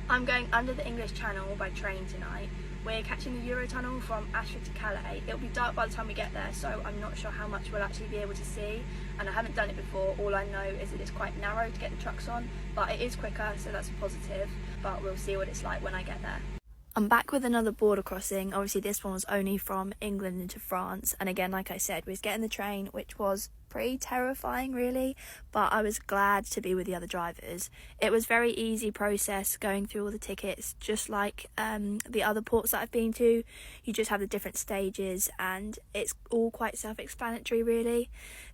I'm going under the English Channel by train tonight. We're catching the Eurotunnel from Ashford to Calais. It'll be dark by the time we get there, so I'm not sure how much we'll actually be able to see, and I haven't done it before. All I know is that it's quite narrow to get the trucks on, but it is quicker, so that's a positive, but we'll see what it's like when I get there. I'm back with another border crossing. Obviously this one was only from England into France, and again, like I said, we was getting the train, which was pretty terrifying really, but I was glad to be with the other drivers. It was very easy process going through all the tickets, just like the other ports that I've been to. You just have the different stages and it's all quite self-explanatory really.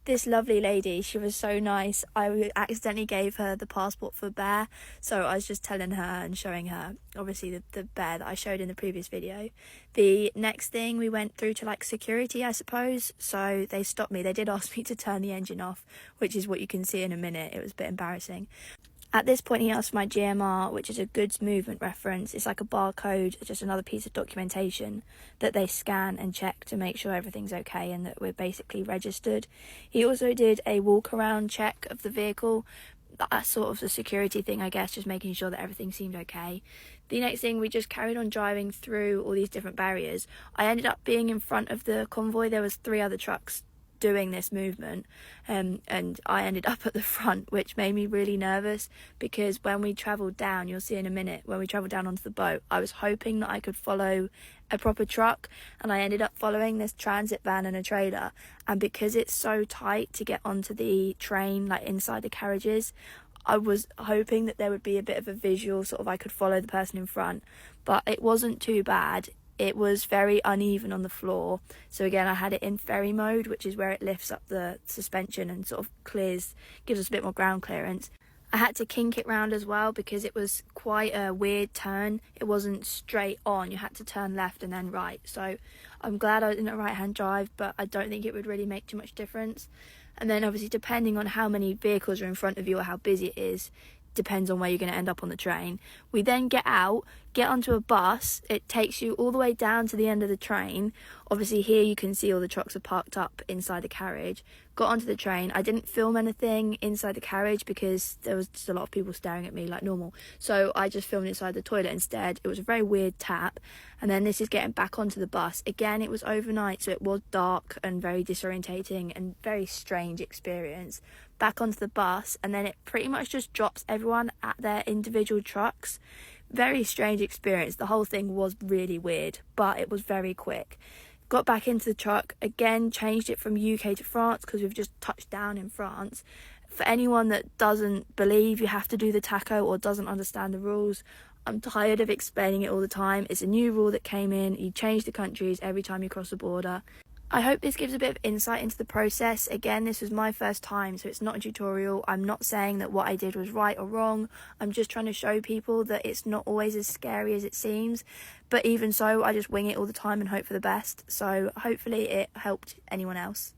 This lovely lady, she was so nice. I accidentally gave her the passport for Bear, so I was just telling her and showing her obviously the bear that I showed in the previous video. The next thing, we went through to like security, I suppose, so they stopped me. They did ask me to turn the engine off, which is what you can see in a minute. It was a bit embarrassing. At this point, he asked for my GMR, which is a goods movement reference. It's like a barcode, just another piece of documentation that they scan and check to make sure everything's okay and that we're basically registered. He also did a walk around check of the vehicle. That's sort of the security thing, I guess, just making sure that everything seemed okay. The next thing, we just carried on driving through all these different barriers. I ended up being in front of the convoy. There was 3 other trucks doing this movement, and I ended up at the front, which made me really nervous, because when we travelled down, you'll see in a minute, when we travelled down onto the boat, I was hoping that I could follow a proper truck, and I ended up following this transit van and a trailer, and because it's so tight to get onto the train, like inside the carriages, I was hoping that there would be a bit of a visual, sort of I could follow the person in front, but it wasn't too bad. It was very uneven on the floor, so again I had it in ferry mode, which is where it lifts up the suspension and sort of clears, gives us a bit more ground clearance. I had to kink it round as well because it was quite a weird turn. It wasn't straight on, you had to turn left and then right, so I'm glad I was in a right hand drive, but I don't think it would really make too much difference. And then obviously depending on how many vehicles are in front of you or how busy it is, depends on where you're going to end up on the train. We then get out, get onto a bus. It takes you all the way down to the end of the train. Obviously here you can see all the trucks are parked up inside the carriage. Got onto the train. I didn't film anything inside the carriage because there was just a lot of people staring at me like normal, so I just filmed inside the toilet instead. It was a very weird tap. And then this is getting back onto the bus. Again, it was overnight, so it was dark and very disorientating and very strange experience. Back onto the bus, and then it pretty much just drops everyone at their individual trucks. Very strange experience. The whole thing was really weird, but it was very quick. Got back into the truck, again changed it from UK to France because we've just touched down in France. For anyone that doesn't believe you have to do the taco or doesn't understand the rules, I'm tired of explaining it all the time. It's a new rule that came in. You change the countries every time you cross the border. I hope this gives a bit of insight into the process. Again, this was my first time, so it's not a tutorial. I'm not saying that what I did was right or wrong. I'm just trying to show people that it's not always as scary as it seems. But even so, I just wing it all the time and hope for the best. So hopefully it helped anyone else.